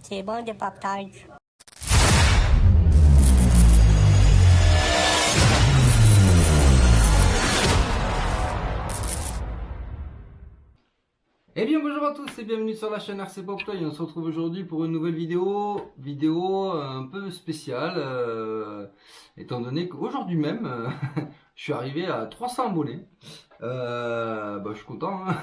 C'est bon de partage. Eh bien bonjour à tous et bienvenue sur la chaîne RC Pop Toy. On se retrouve aujourd'hui pour une nouvelle vidéo un peu spéciale, étant donné qu'aujourd'hui même je suis arrivé à 300 abonnés. Je suis content, hein.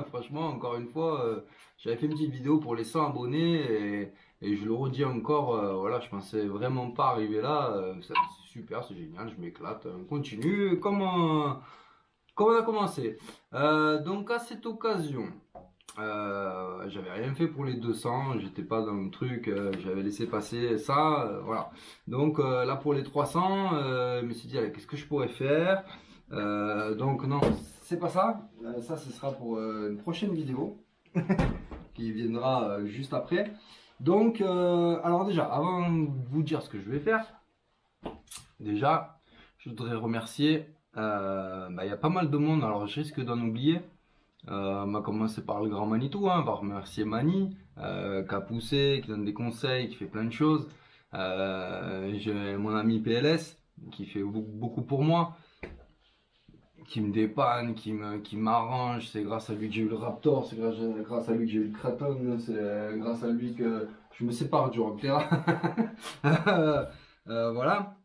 Franchement, encore une fois, j'avais fait une petite vidéo pour les 100 abonnés et je le redis encore, voilà, je pensais vraiment pas arriver là. C'est super, c'est génial, je m'éclate. On continue comme on a commencé. Donc à cette occasion, j'avais rien fait pour les 200, j'étais pas dans le truc, j'avais laissé passer ça, voilà. Donc là pour les 300, je me suis dit allez, qu'est-ce que je pourrais faire? Donc non, c'est pas ça. Ça, ce sera pour une prochaine vidéo qui viendra juste après. Donc, alors déjà, avant de vous dire ce que je vais faire, déjà, je voudrais remercier. Il y a pas mal de monde, alors je risque d'en oublier. On va commencer par le grand Manitou, hein, on va remercier Mani, qui a poussé, qui donne des conseils, qui fait plein de choses. J'ai mon ami PLS, qui fait beaucoup pour moi, qui me dépanne, qui m'arrange. C'est grâce à lui que j'ai eu le Raptor, c'est grâce à lui que j'ai eu le Kraton, c'est grâce à lui que je me sépare du Rockera. Voilà.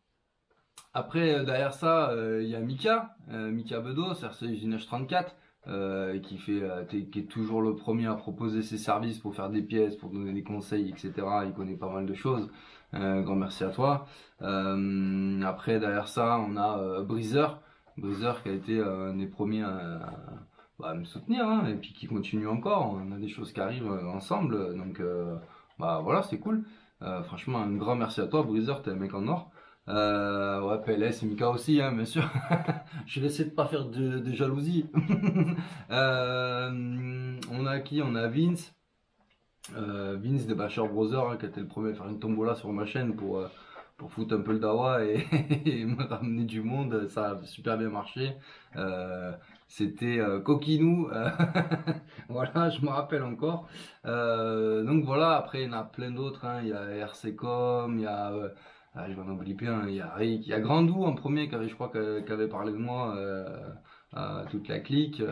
Après, derrière ça, il y a Mika Bedos, RC Usinage 34, qui est toujours le premier à proposer ses services pour faire des pièces, pour donner des conseils, etc. Il connaît pas mal de choses. Grand merci à toi. Après, derrière ça, on a Breezer qui a été un des premiers à me soutenir, hein, et puis qui continue encore. On a des choses qui arrivent ensemble, donc voilà, c'est cool. Franchement, un grand merci à toi, Breezer, t'es un mec en or. Ouais, PLS et Mika aussi, hein, bien sûr. Je vais essayer de pas faire de jalousie. On a qui? On a Vince. Vince des Basher Brothers, hein, qui a été le premier à faire une tombola sur ma chaîne pour foutre un peu le dawa et me ramener du monde. Ça a super bien marché. C'était Coquinou. Voilà, je me rappelle encore. Donc voilà, après il y en a plein d'autres, hein. Il y a RCCom, il y a je vais en oublier plein, il y a Rick, il y a Grandou en premier je crois qui avait parlé de moi à toute la clique.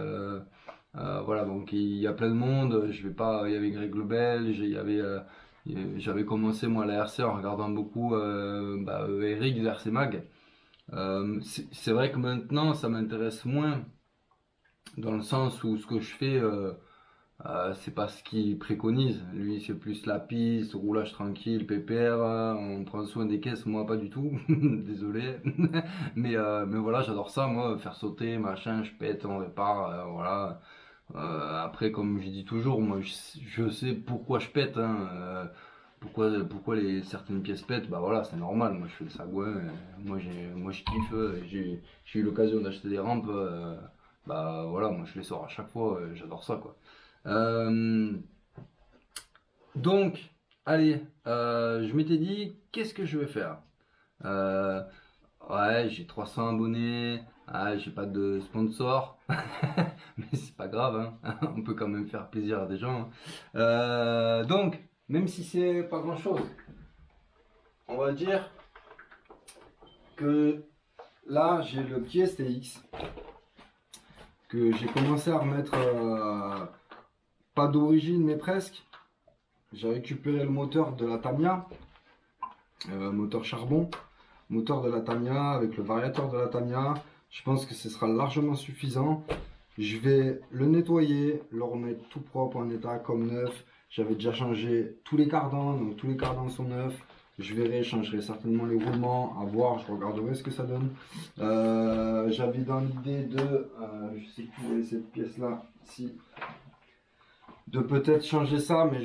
Voilà, donc il y a plein de monde. Je vais pas, il y avait Greg Lebel, j'avais commencé moi la RC en regardant beaucoup Eric de RC Mag. C'est vrai que maintenant ça m'intéresse moins dans le sens où ce que je fais, c'est pas ce qu'il préconise. Lui, c'est plus la piste, roulage tranquille, pépère, on prend soin des caisses, moi pas du tout. Désolé. Mais voilà, j'adore ça, moi, faire sauter, machin, je pète, on répare, voilà. Après, comme je dis toujours, moi je sais pourquoi je pète, hein, pourquoi certaines pièces pètent, bah voilà, c'est normal. Moi je fais le sagouin, moi je kiffe, j'ai eu l'occasion d'acheter des rampes, bah voilà, moi je les sors à chaque fois, j'adore ça quoi. Euh, donc, allez, je m'étais dit, qu'est-ce que je vais faire? Euh, ouais, j'ai 300 abonnés, j'ai pas de sponsor, mais c'est pas grave, hein. On peut quand même faire plaisir à des gens, hein. Donc, même si c'est pas grand-chose, on va dire que là, j'ai le pied STX que j'ai commencé à remettre, pas d'origine, mais presque. J'ai récupéré le moteur de la Tamiya, moteur charbon, moteur de la Tamiya avec le variateur de la Tamiya. Je pense que ce sera largement suffisant. Je vais le nettoyer, le remettre tout propre en état comme neuf. J'avais déjà changé tous les cardans, donc tous les cardans sont neufs. Je verrai, je changerai certainement les roulements, à voir, je regarderai ce que ça donne. J'avais dans l'idée de, je sais plus où est cette pièce là, si, de peut-être changer ça, mais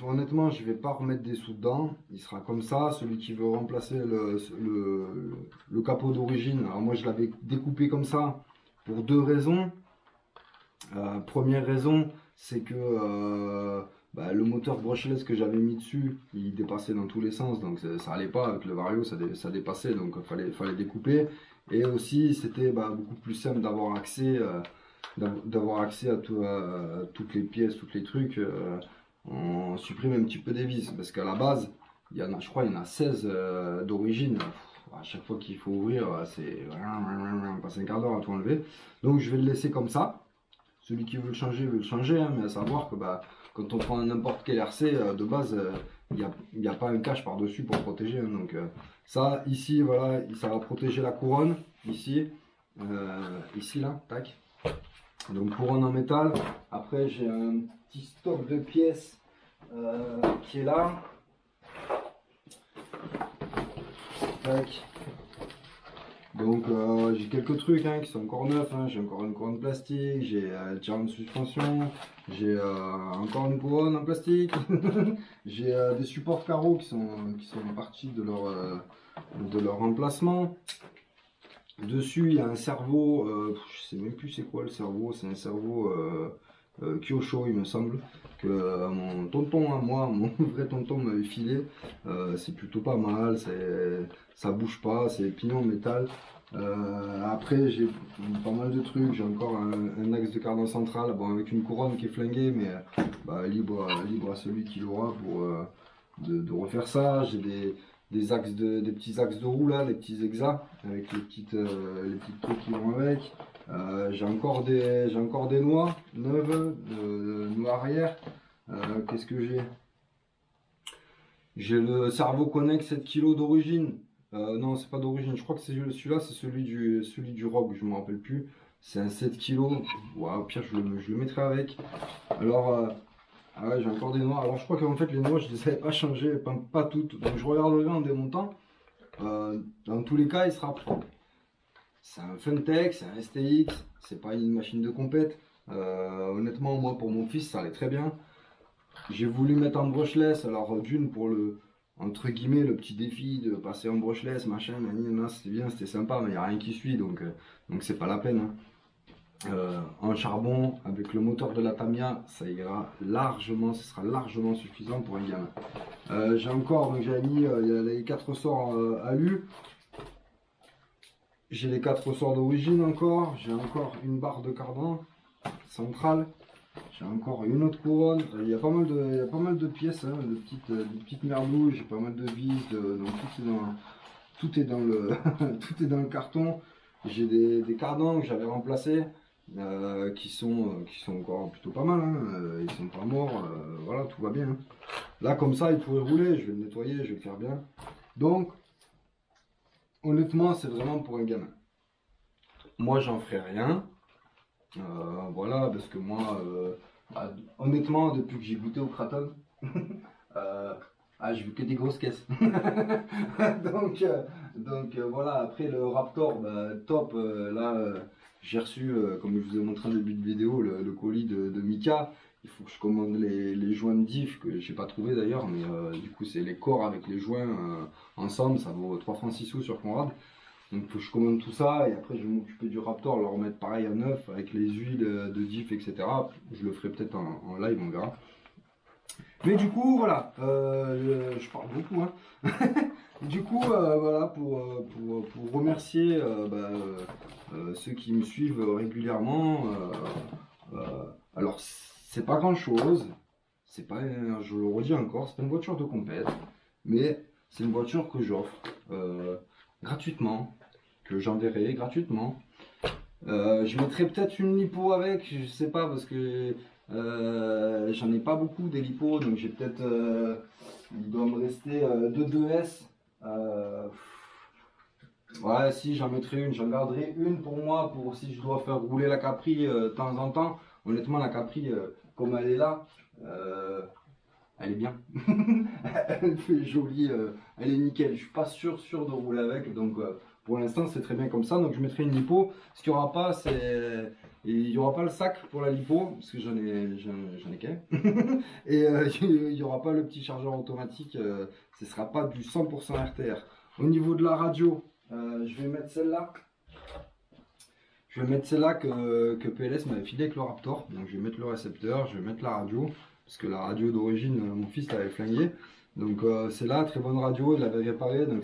honnêtement, je vais pas remettre des sous dedans. Il sera comme ça. Celui qui veut remplacer le capot d'origine, alors moi je l'avais découpé comme ça pour deux raisons. Première raison, c'est que le moteur brushless que j'avais mis dessus, il dépassait dans tous les sens, donc ça allait pas avec le Vario, ça dépassait, donc fallait découper. Et aussi, c'était beaucoup plus simple d'avoir accès à toutes les pièces, tous les trucs. on supprime un petit peu des vis, parce qu'à la base, il y en a, je crois, il y en a 16 d'origine. À chaque fois qu'il faut ouvrir, c'est on passe un quart d'heure à tout enlever. Donc je vais le laisser comme ça. Celui qui veut le changer, hein, mais à savoir que bah, quand on prend n'importe quel RC, de base, il n'y a pas un cache par-dessus pour protéger. Hein, donc ça, ici, voilà, ça va protéger la couronne, ici, ici, là, tac. Donc couronne en métal. Après, j'ai un petit stock de pièces qui est là. Tac. Donc j'ai quelques trucs hein, qui sont encore neufs, hein. J'ai encore une couronne plastique, j'ai un tirant de suspension, j'ai encore une couronne en plastique, j'ai des supports carreaux qui sont partis de leur emplacement. Dessus il y a un cerveau, je sais même plus c'est quoi le cerveau, c'est un cerveau Kyosho il me semble, que mon tonton, hein, moi, mon vrai tonton m'avait filé. C'est plutôt pas mal, ça bouge pas, c'est pignon en métal. Après j'ai pas mal de trucs, j'ai encore un axe de cardan central, bon, avec une couronne qui est flinguée, mais bah, libre à celui qui l'aura pour de refaire ça. J'ai des axes des petits axes de roue là, les petits hexas, avec les petites trucs qui vont avec. J'ai encore des noix neuves, noix arrière. Qu'est-ce que j'ai? J'ai le Cerveau Connect 7 kg d'origine. Non, c'est pas d'origine, je crois que c'est celui-là, c'est celui du Rogue, je me rappelle plus. C'est un 7 kg. Ouais, au pire, je le mettrai avec. Alors, ah ouais, j'ai encore des noix. Alors, je crois qu'en fait, les noix, je les avais pas changées, pas toutes. Donc, je regarderai en démontant. Dans tous les cas, il sera propre. C'est un Funtech, c'est un STX, c'est pas une machine de compète. Honnêtement, moi pour mon fils, ça allait très bien. J'ai voulu mettre en brushless, alors d'une pour le entre guillemets le petit défi de passer en brushless, machin, c'était bien, c'était sympa, mais il n'y a rien qui suit donc c'est pas la peine. Hein. En charbon, avec le moteur de la Tamiya, ça ira largement, ce sera largement suffisant pour un gamin. J'ai encore, donc j'ai mis il y a les 4 ressorts alu. J'ai les 4 ressorts d'origine encore, j'ai encore une barre de cardan centrale, j'ai encore une autre couronne, il y a pas mal de pièces, hein, de petites merdouilles, j'ai pas mal de vis, donc tout est dans le, tout est dans le carton. J'ai des cardans que j'avais remplacés, qui sont encore plutôt pas mal, hein, ils sont pas morts, voilà, tout va bien. Hein. Là comme ça il pourrait rouler, je vais le nettoyer, je vais le faire bien. Donc honnêtement, c'est vraiment pour un gamin. Moi, j'en ferai rien. Voilà, parce que moi, honnêtement, depuis que j'ai goûté au Kraton, je veux que des grosses caisses. donc voilà, après le Raptor, bah, top. Là, j'ai reçu, comme je vous ai montré en début de vidéo, le colis de Mika. Il faut que je commande les joints de diff que j'ai pas trouvé d'ailleurs, mais du coup c'est les corps avec les joints ensemble, ça vaut 3 francs 6 sous sur Conrad. Donc il faut que je commande tout ça et après je vais m'occuper du Raptor, le remettre pareil à neuf avec les huiles de diff, etc. Je le ferai peut-être en live, on verra. Mais du coup voilà, je parle beaucoup. Hein. Du coup voilà, pour remercier ceux qui me suivent régulièrement. Alors c'est pas grand chose, c'est pas, je le redis encore, c'est pas une voiture de compète, mais c'est une voiture que j'offre gratuitement, que j'enverrai gratuitement. Je mettrai peut-être une lipo avec, je sais pas, parce que j'en ai pas beaucoup des lipos, donc j'ai peut-être, il doit me rester 2 2S. Ouais, si j'en mettrai une, j'en garderai une pour moi, pour si je dois faire rouler la Capri de temps en temps. Honnêtement, la Capri, comme elle est là, elle est bien. Elle fait jolie, elle est nickel. Je suis pas sûr de rouler avec, donc pour l'instant c'est très bien comme ça. Donc je mettrai une lipo. Ce qu'il n'y aura pas, il y aura pas le sac pour la lipo, parce que j'en ai qu'un. Et il n'y aura pas le petit chargeur automatique. Ce sera pas du 100% RTR. Au niveau de la radio, je vais mettre celle-là. Je vais mettre celle-là que PLS m'avait filé avec le Raptor. Donc je vais mettre le récepteur, je vais mettre la radio. Parce que la radio d'origine, mon fils l'avait flinguée. Donc c'est là, très bonne radio, il l'avait réparée. Donc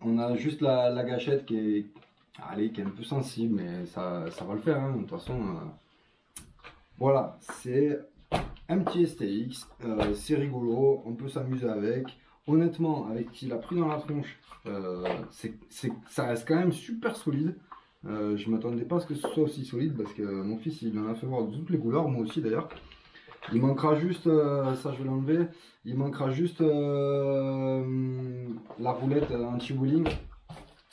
on a juste la gâchette qui est un peu sensible, mais ça va le faire. Hein. De toute façon, voilà, c'est un petit STX, c'est rigolo, on peut s'amuser avec. Honnêtement, avec ce qu'il a pris dans la tronche, ça reste quand même super solide. Je m'attendais pas à ce que ce soit aussi solide parce que mon fils il en a fait voir de toutes les couleurs, moi aussi d'ailleurs. Il manquera juste, ça je vais l'enlever, il manquera juste la roulette anti-wheeling.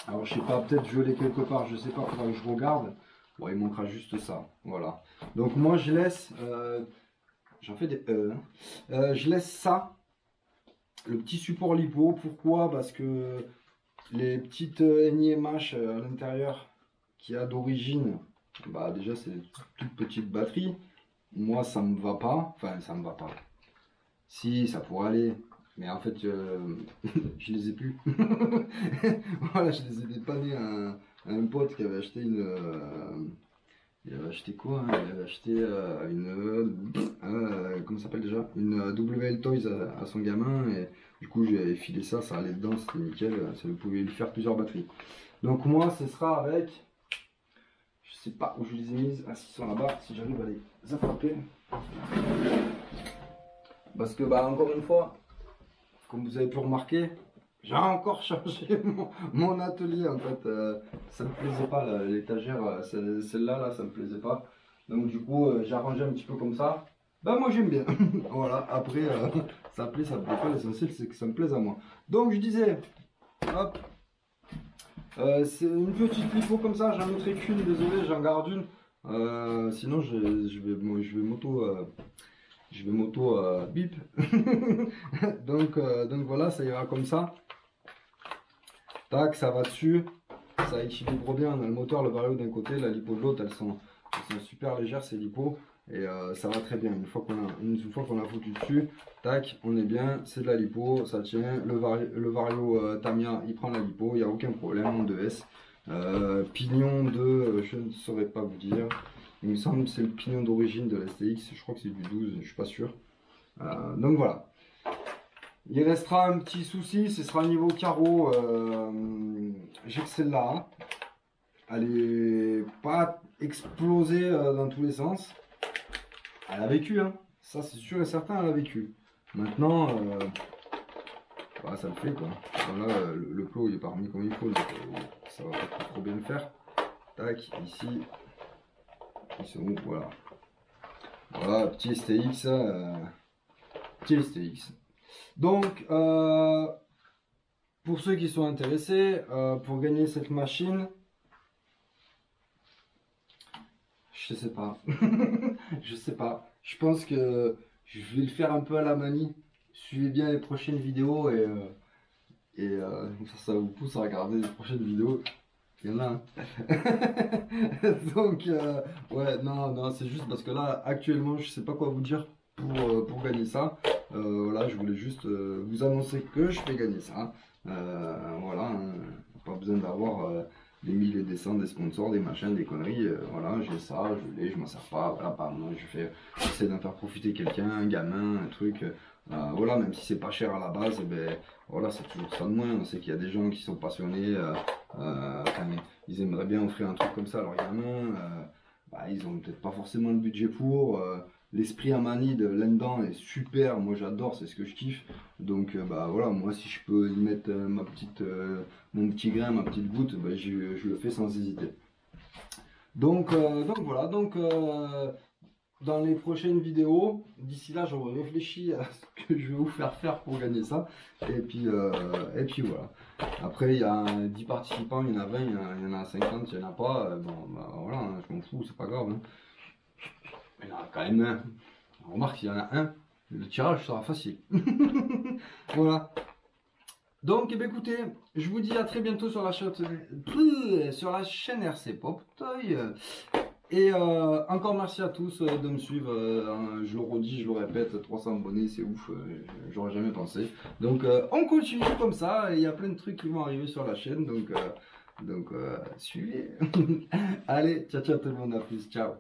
Alors je sais pas, peut-être je l'ai quelque part, je sais pas, faudra que je regarde. Bon, il manquera juste ça, voilà. Donc moi je laisse, j'en fais des je laisse ça, le petit support lipo. Pourquoi? Parce que les petites NIMH à l'intérieur qu'il y a d'origine, bah déjà c'est des toutes petites batteries. Moi ça me va pas, enfin ça me va pas. Si, ça pourrait aller, mais en fait je les ai plus. Voilà, je les ai dépannés à un pote qui avait acheté une... il avait acheté quoi, hein? Il avait acheté comment ça s'appelle déjà? Une WL Toys à son gamin, et du coup j'avais filé ça, ça allait dedans, c'était nickel, ça pouvait lui faire plusieurs batteries. Donc moi ce sera avec, je sais pas où je les ai mises, ah, ils sont là-bas, si j'arrive à les attraper. Parce que bah encore une fois, comme vous avez pu remarquer, j'ai encore changé mon atelier en fait. Ça me plaisait pas l'étagère, celle-là, là, ça me plaisait pas. Donc du coup, j'ai arrangé un petit peu comme ça. Bah moi j'aime bien. Voilà, après, ça plaît, ça plaît pas. L'essentiel c'est que ça me plaise à moi. Donc je disais, hop, c'est une petite lipo comme ça. J'en mettrai qu'une, désolé, j'en garde une. Sinon je vais moto bip. donc voilà, ça ira comme ça. Tac, ça va dessus, ça équilibre bien. On a le moteur, le vario d'un côté, la lipo de l'autre, elles sont super légères ces lipos, et ça va très bien. Une fois qu'on a foutu dessus, tac, on est bien, c'est de la lipo, ça tient. Le vario Tamiya, il prend la lipo, il n'y a aucun problème en 2S. Pignon de, je ne saurais pas vous dire, il me semble que c'est le pignon d'origine de la STX, je crois que c'est du 12, je suis pas sûr. Donc voilà. Il restera un petit souci, ce sera niveau carreau. J'ai que celle-là. Elle est pas explosée dans tous les sens. Elle a vécu, hein. Ça c'est sûr et certain, elle a vécu. Maintenant, bah, ça le fait quoi. Voilà, le plot il est pas remis comme il faut, donc ça va pas trop bien le faire. Tac, ici. Ils sont où? Voilà. Voilà, petit STX. Petit STX. Donc, pour ceux qui sont intéressés, pour gagner cette machine, je sais pas. Je sais pas. Je pense que je vais le faire un peu à la manie. Suivez bien les prochaines vidéos, et ça vous pousse à regarder les prochaines vidéos. Il y en a un. Donc, ouais, non, c'est juste parce que là, actuellement, je sais pas quoi vous dire pour gagner ça. Voilà, je voulais juste vous annoncer que je fais gagner ça. Voilà, hein, pas besoin d'avoir des 1000 et des cents, des sponsors, des machins, des conneries. Voilà, j'ai ça, je l'ai, je m'en sers pas. Voilà, pas moi, j'essaie d'en faire profiter quelqu'un, un gamin, un truc. Voilà, même si c'est pas cher à la base, ben voilà, c'est toujours ça de moins. On sait qu'il y a des gens qui sont passionnés, enfin, ils aimeraient bien offrir un truc comme ça à leurs gamins. Bah, ils ont peut-être pas forcément le budget pour. L'esprit Amanide là-dedans est super, moi j'adore, c'est ce que je kiffe. Donc bah voilà, moi si je peux y mettre mon petit grain, ma petite goutte, bah, je le fais sans hésiter. Donc voilà, dans les prochaines vidéos, d'ici là j'aurai réfléchi à ce que je vais vous faire pour gagner ça. Et puis voilà. Après il y a 10 participants, il y en a 20, il y en a 50, il n'y en a pas. Bon bah voilà, hein, je m'en fous, c'est pas grave. Hein. Il y en a quand même un. On remarque qu'il y en a un. Le tirage sera facile. Voilà. Donc, eh bien, écoutez, je vous dis à très bientôt sur la chaîne RC Pop Toy. Et encore merci à tous de me suivre. Je le redis, je le répète, 300 abonnés, c'est ouf. J'aurais jamais pensé. Donc, on continue comme ça. Il y a plein de trucs qui vont arriver sur la chaîne. Donc suivez. Allez, ciao, ciao tout le monde. À plus. Ciao.